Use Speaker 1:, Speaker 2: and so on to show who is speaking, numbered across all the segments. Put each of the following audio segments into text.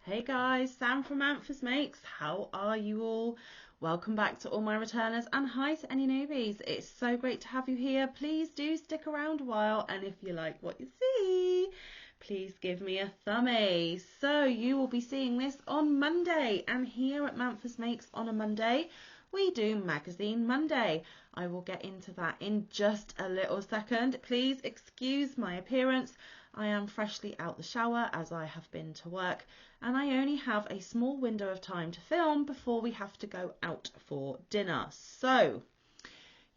Speaker 1: Hey guys, Sam from Manfa's Makes. How are you all? Welcome back to all my returners and hi to any newbies. It's so great to have you here. Please do stick around a while, and if you like what you see, please give me a thumbie. So you will be seeing this on Monday, and here at Manfa's Makes on a Monday we do Magazine Monday. I will get into that in just a little second. Please excuse my appearance. I am freshly out the shower as I have been to work, and I only have a small window of time to film before we have to go out for dinner. So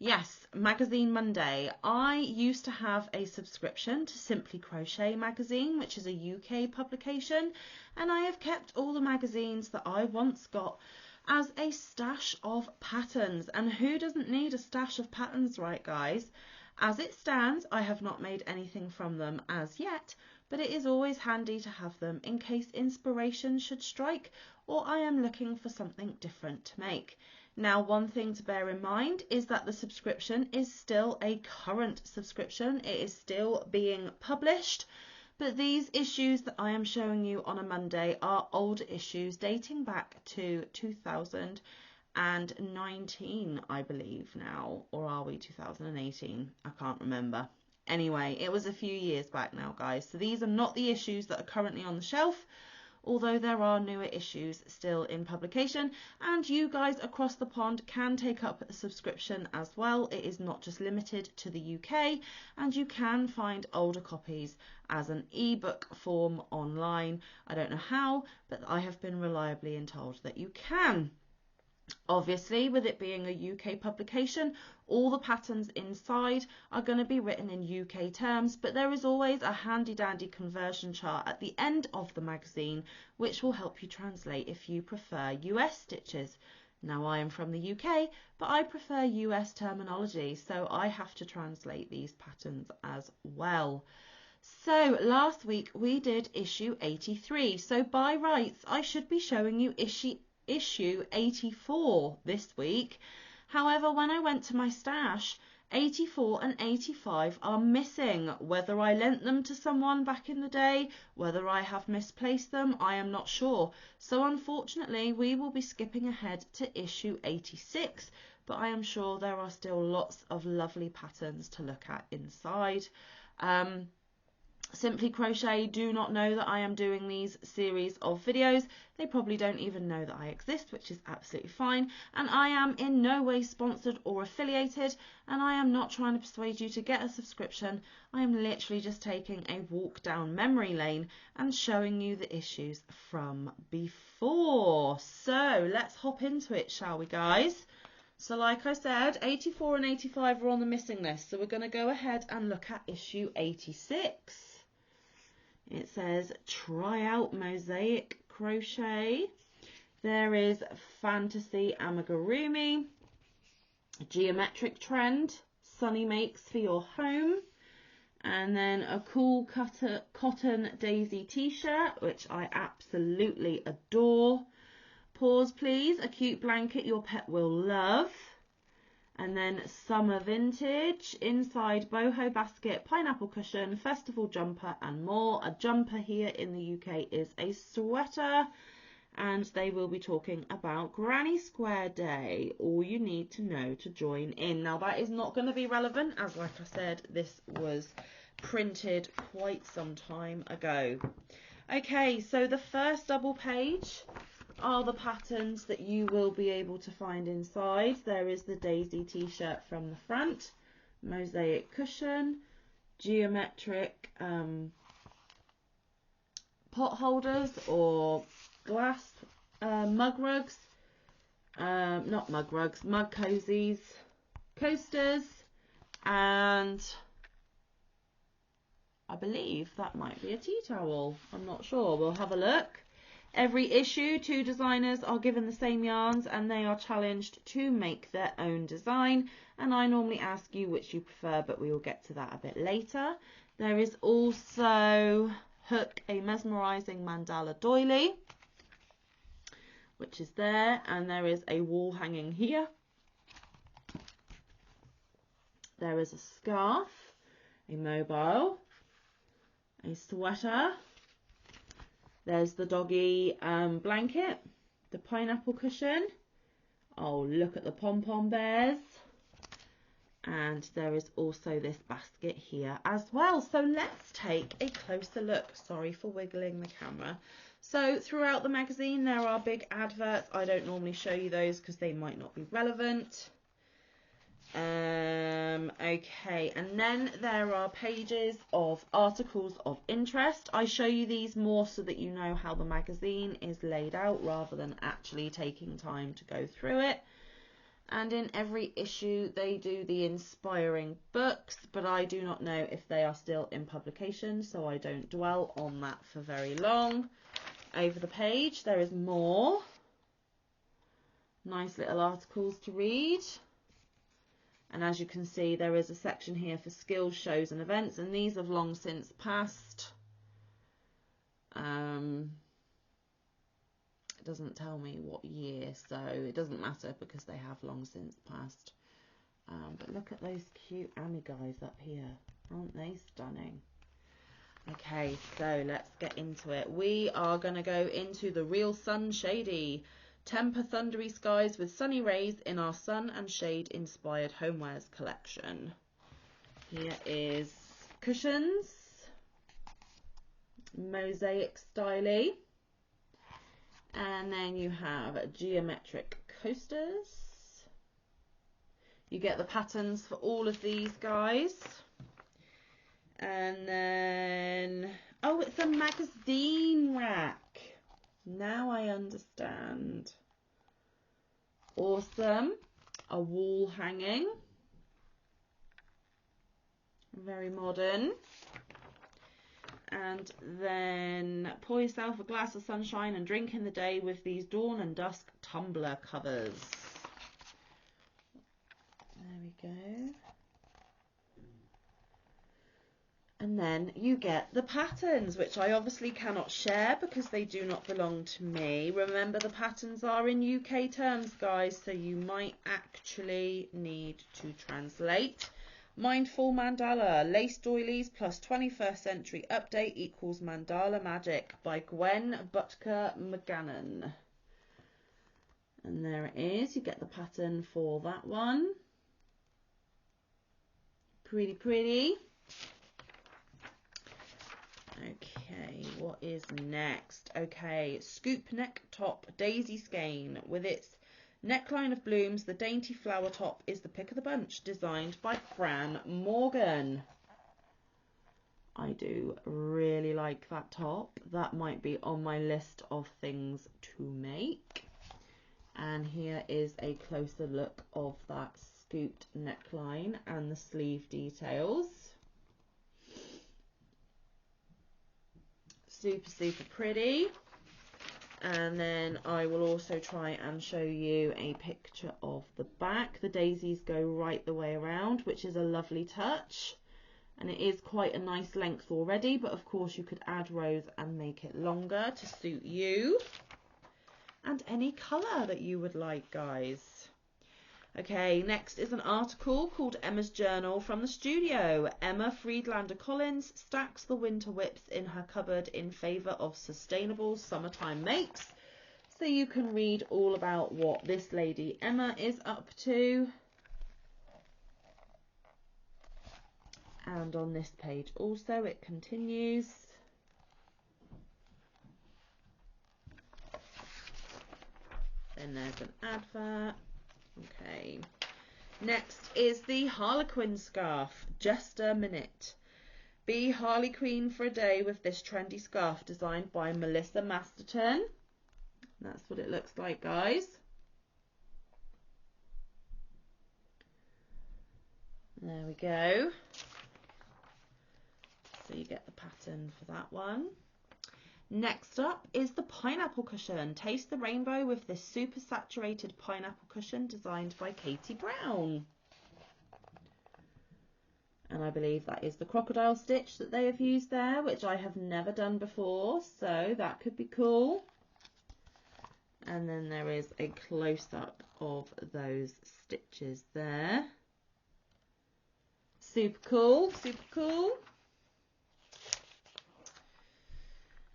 Speaker 1: yes, Magazine Monday. I used to have a subscription to Simply Crochet Magazine, which is a UK publication, and I have kept all the magazines that I once got as a stash of patterns. And who doesn't need a stash of patterns, right guys? As it stands, I have not made anything from them as yet, but it is always handy to have them in case inspiration should strike or I am looking for something different to make. Now, one thing to bear in mind is that the subscription is still a current subscription. It is still being published, but these issues that I am showing you on a Monday are old issues dating back to 2019, I believe now, or are we 2018? I can't remember. Anyway, it was a few years back now, guys. So these are not the issues that are currently on the shelf, although there are newer issues still in publication, and you guys across the pond can take up a subscription as well. It is not just limited to the UK, and you can find older copies as an ebook form online. I don't know how, but I have been reliably told that you can. Obviously, with it being a UK publication, all the patterns inside are going to be written in UK terms, but there is always a handy dandy conversion chart at the end of the magazine which will help you translate if you prefer US stitches. Now, I am from the UK, but I prefer US terminology, so I have to translate these patterns as well. So last week we did issue 83, so by rights I should be showing you issue 84 this week. However, when I went to my stash, 84 and 85 are missing. Whether I lent them to someone back in the day, whether I have misplaced them, I am not sure. So unfortunately, we will be skipping ahead to issue 86, but I am sure there are still lots of lovely patterns to look at inside. Simply Crochet do not know that I am doing these series of videos. They probably don't even know that I exist, which is absolutely fine. And I am in no way sponsored or affiliated, and I am not trying to persuade you to get a subscription. I am literally just taking a walk down memory lane and showing you the issues from before. So let's hop into it, shall we, guys? So like I said, 84 and 85 are on the missing list, so we're going to go ahead and look at issue 86. It says try out mosaic crochet. There is fantasy amigurumi, geometric trend, sunny makes for your home, and then a cool cotton daisy t-shirt, which I absolutely adore. Pause please, a cute blanket your pet will love. And then summer vintage, inside boho basket, pineapple cushion, festival jumper and more. A jumper here in the UK is a sweater, and they will be talking about Granny Square Day, all you need to know to join in. Now that is not going to be relevant, as like I said, this was printed quite some time ago. Okay, so the first double page are the patterns that you will be able to find inside. There is the daisy t-shirt from the front, mosaic cushion, geometric pot holders or glass mug rugs, not mug rugs, mug cozies, coasters, and I believe that might be a tea towel. I'm not sure, we'll have a look. Every issue, 2 designers are given the same yarns and they are challenged to make their own design. And I normally ask you which you prefer, but we will get to that a bit later. There is also Hook, a mesmerising mandala doily, which is there. And there is a wall hanging here. There is a scarf, a mobile, a sweater, There's the doggy blanket, the pineapple cushion. Oh, look at the pom-pom bears. And there is also this basket here as well. So let's take a closer look. Sorry for wiggling the camera. So throughout the magazine there are big adverts. I don't normally show you those because they might not be relevant. Okay, and then there are pages of articles of interest. I show you these more so that you know how the magazine is laid out rather than actually taking time to go through it. And in every issue they do the inspiring books, but I do not know if they are still in publication, so I don't dwell on that for very long. Over the page there is more nice little articles to read. And as you can see, there is a section here for skills, shows and events, and these have long since passed. It doesn't tell me what year, so it doesn't matter because they have long since passed. But look at those cute Ami guys up here. Aren't they stunning? Okay, so let's get into it. We are going to go into the Real Sun Shady. Temper thundery skies with sunny rays in our sun and shade inspired homewares collection. Here is cushions, mosaic styly, and then you have geometric coasters. You get the patterns for all of these guys. And then, oh, it's a magazine rack. Now I understand. Awesome. A wall hanging. Very modern. And then pour yourself a glass of sunshine and drink in the day with these dawn and dusk tumbler covers. There we go. And then you get the patterns, which I obviously cannot share because they do not belong to me. Remember, the patterns are in UK terms, guys, so you might actually need to translate. Mindful Mandala, Lace Doilies plus 21st Century Update equals Mandala Magic by Gwen Butker McGannon. And there it is. You get the pattern for that one. Pretty, pretty. Okay, what is next? Okay, scoop neck top daisy skein with its neckline of blooms. The dainty flower top is the pick of the bunch, designed by Fran Morgan. I do really like that top. That might be on my list of things to make. And here is a closer look of that scooped neckline and the sleeve details. Super, super pretty. And then I will also try and show you a picture of the back. The daisies go right the way around, which is a lovely touch. And it is quite a nice length already, but of course you could add rows and make it longer to suit you. And any colour that you would like, guys. Okay, next is an article called Emma's Journal from the studio. Emma Friedlander Collins stacks the winter whips in her cupboard in favour of sustainable summertime makes. So you can read all about what this lady Emma is up to. And on this page also it continues. Then there's an advert. Okay, next is the Harlequin scarf, just a minute. Be Harley Quinn for a day with this trendy scarf designed by Melissa Masterton. That's what it looks like, guys. There we go. So you get the pattern for that one. Next up is the pineapple cushion. Taste the rainbow with this super saturated pineapple cushion designed by Katie Brown. And I believe that is the crocodile stitch that they have used there, which I have never done before, so that could be cool. And then there is a close-up of those stitches there. Super cool, super cool.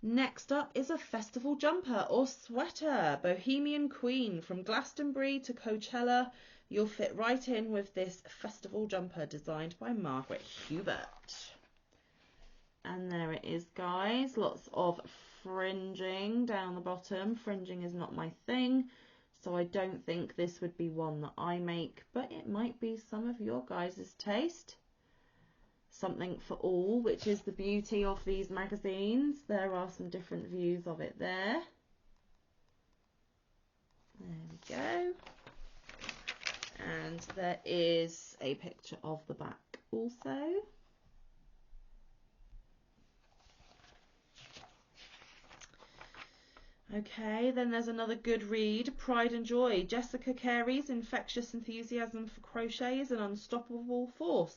Speaker 1: Next up is a festival jumper or sweater. Bohemian Queen, from Glastonbury to Coachella. You'll fit right in with this festival jumper designed by Margaret Hubert. And there it is, guys. Lots of fringing down the bottom. Fringing is not my thing, so I don't think this would be one that I make, but it might be some of your guys' taste. Something for all, which is the beauty of these magazines. There are some different views of it there. There we go. And there is a picture of the back also. Okay, then there's another good read, Pride and Joy. Jessica Carey's infectious enthusiasm for crochet is an unstoppable force.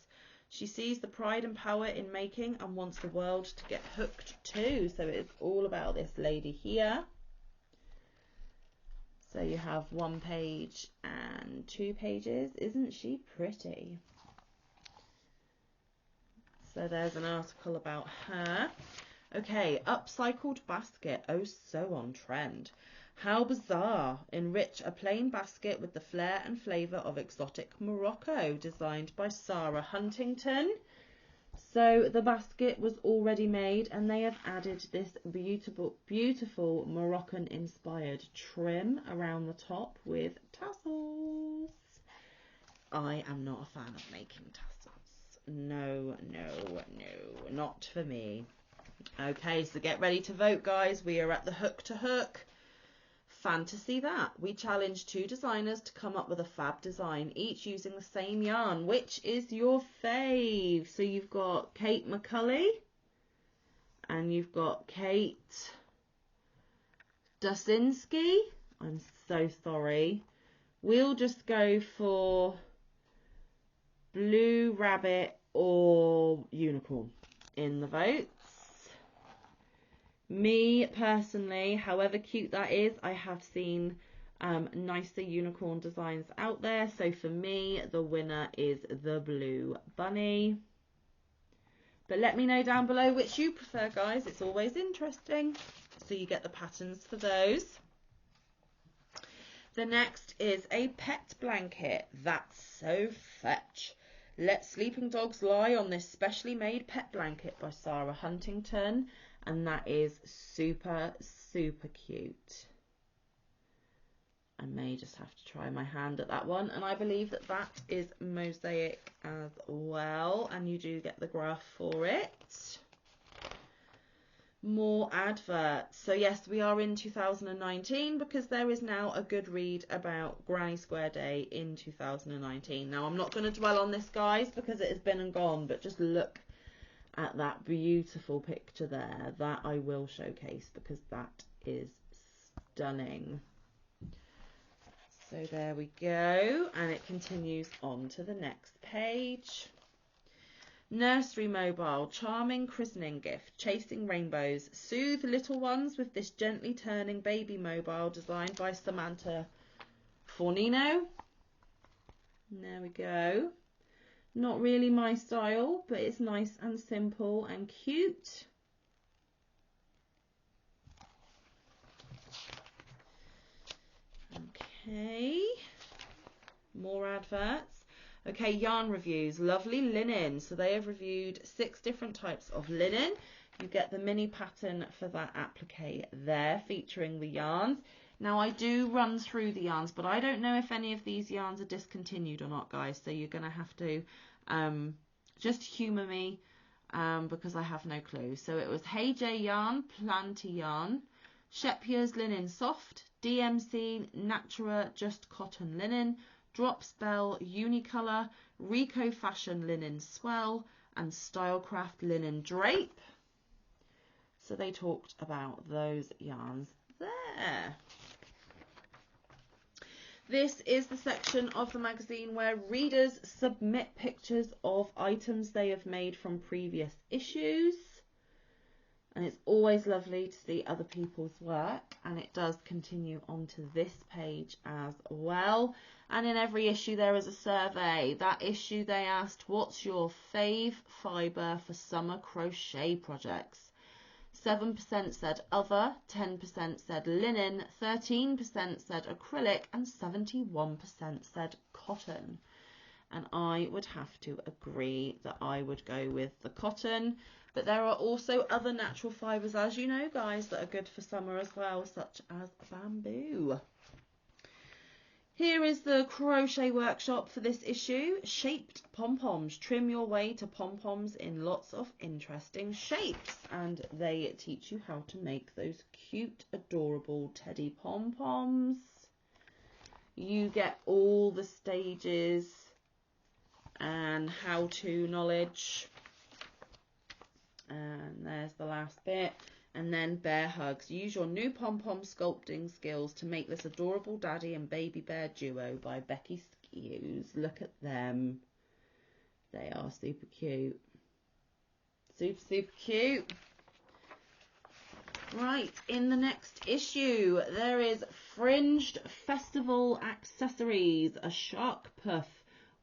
Speaker 1: She sees the pride and power in making and wants the world to get hooked too. So it's all about this lady here. So you have 1 page and 2 pages. Isn't she pretty? So there's an article about her. Okay, upcycled basket. Oh, so on trend. How bizarre. Enrich a plain basket with the flair and flavour of exotic Morocco, designed by Sarah Huntington. So the basket was already made and they have added this beautiful Moroccan inspired trim around the top with tassels. I am not a fan of making tassels. No, not for me. Okay, so get ready to vote, guys. We are at the hook to hook. Fantasy that. We challenged 2 designers to come up with a fab design, each using the same yarn. Which is your fave? So you've got Kate McCulley and you've got Kate Dusinski. I'm so sorry. We'll just go for Blue Rabbit or Unicorn in the votes. Me personally, however cute that is, I have seen nicer unicorn designs out there. So for me, the winner is the Blue Bunny. But let me know down below which you prefer, guys. It's always interesting. So you get the patterns for those. The next is a pet blanket. That's so fetch. Let sleeping dogs lie on this specially made pet blanket by Sarah Huntington. And that is super, super cute. I may just have to try my hand at that one. And I believe that that is mosaic as well. And you do get the graph for it. More adverts. So yes, we are in 2019 because there is now a good read about Granny Square Day in 2019. Now I'm not going to dwell on this, guys, because it has been and gone, but just look at that beautiful picture there. That I will showcase because that is stunning. So there we go, and it continues on to the next page. Nursery Mobile, charming christening gift, chasing rainbows. Soothe little ones with this gently turning baby mobile designed by Samantha Fornino. There we go. Not really my style, but it's nice and simple and cute. Okay, more adverts. Okay, yarn reviews. Lovely linen. So they have reviewed 6 different types of linen. You get the mini pattern for that applique there, featuring the yarns. Now I do run through the yarns, but I don't know if any of these yarns are discontinued or not, guys. So you're going to have to just humour me because I have no clue. So it was Hey J Yarn, Planty Yarn, Shepier's Linen Soft, DMC Natura Just Cotton Linen, Drop Spell Unicolor, Rico Fashion Linen Swell, and Stylecraft Linen Drape. So they talked about those yarns there. This is the section of the magazine where readers submit pictures of items they have made from previous issues. And it's always lovely to see other people's work, and it does continue onto this page as well. And in every issue there is a survey. That issue they asked, what's your fave fibre for summer crochet projects? 7% said other, 10% said linen, 13% said acrylic, and 71% said cotton. And I would have to agree that I would go with the cotton. But there are also other natural fibres, as you know, guys, that are good for summer as well, such as bamboo. Here is the crochet workshop for this issue. Shaped pom-poms. Trim your way to pom-poms in lots of interesting shapes. And they teach you how to make those cute, adorable teddy pom-poms. You get all the stages and how-to knowledge. And there's the last bit. And then bear hugs. Use your new pom-pom sculpting skills to make this adorable daddy and baby bear duo by Becky Skews. Look at them. They are super cute. Super, super cute. Right, in the next issue, there is fringed festival accessories, a shark puff,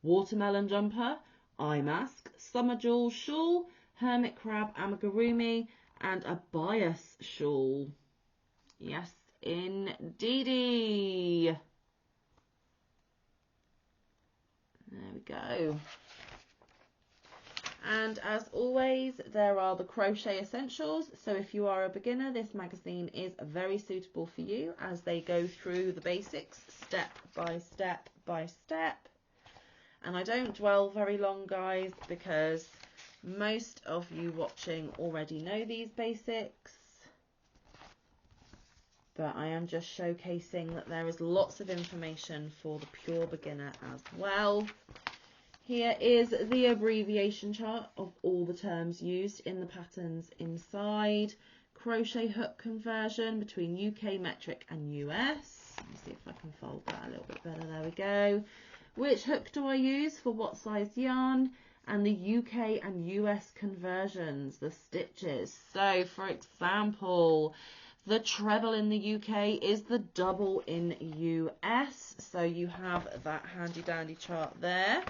Speaker 1: watermelon jumper, eye mask, summer jewel shawl, hermit crab amigurumi, and a bias shawl. Yes, indeedy. There we go. And as always, there are the crochet essentials. So if you are a beginner, this magazine is very suitable for you as they go through the basics step by step by step. And I don't dwell very long, guys, because most of you watching already know these basics, but I am just showcasing that there is lots of information for the pure beginner as well. Here is the abbreviation chart of all the terms used in the patterns inside. Crochet hook conversion between UK metric and US. Let me see if I can fold that a little bit better. There we go. Which hook do I use for what size yarn? And the UK and US conversions, the stitches. So, for example, the treble in the UK is the double in US. So you have that handy dandy chart there.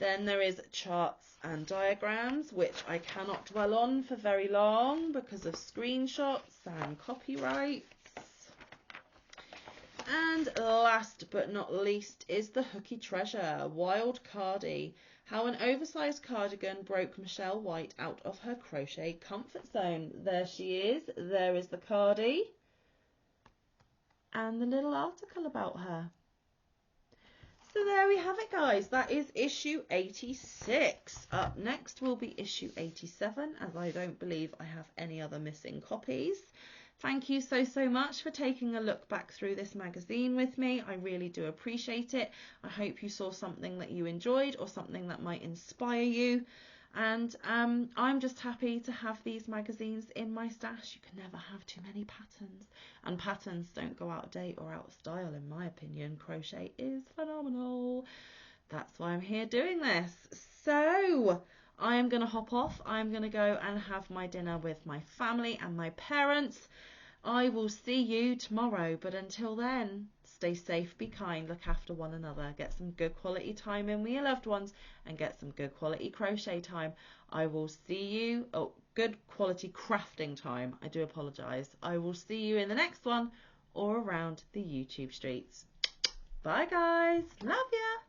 Speaker 1: Then there is charts and diagrams, which I cannot dwell on for very long because of screenshots and copyrights. And last but not least is the hooky treasure, Wild Cardi. How an oversized cardigan broke Michelle White out of her crochet comfort zone. There she is. There is the cardi. And the little article about her. So there we have it, guys. That is issue 86. Up next will be issue 87, as I don't believe I have any other missing copies. Thank you so much for taking a look back through this magazine with me. I really do appreciate it. I hope you saw something that you enjoyed or something that might inspire you. And I'm just happy to have these magazines in my stash. You can never have too many patterns. And patterns don't go out of date or out of style, in my opinion. Crochet is phenomenal. That's why I'm here doing this. So I am going to hop off. I'm going to go and have my dinner with my family and my parents. I will see you tomorrow, but until then, stay safe, be kind, look after one another, get some good quality time in with your loved ones, and get some good quality crochet time. I will see you, good quality crafting time, I do apologise. I will see you in the next one or around the YouTube streets. Bye guys, love ya.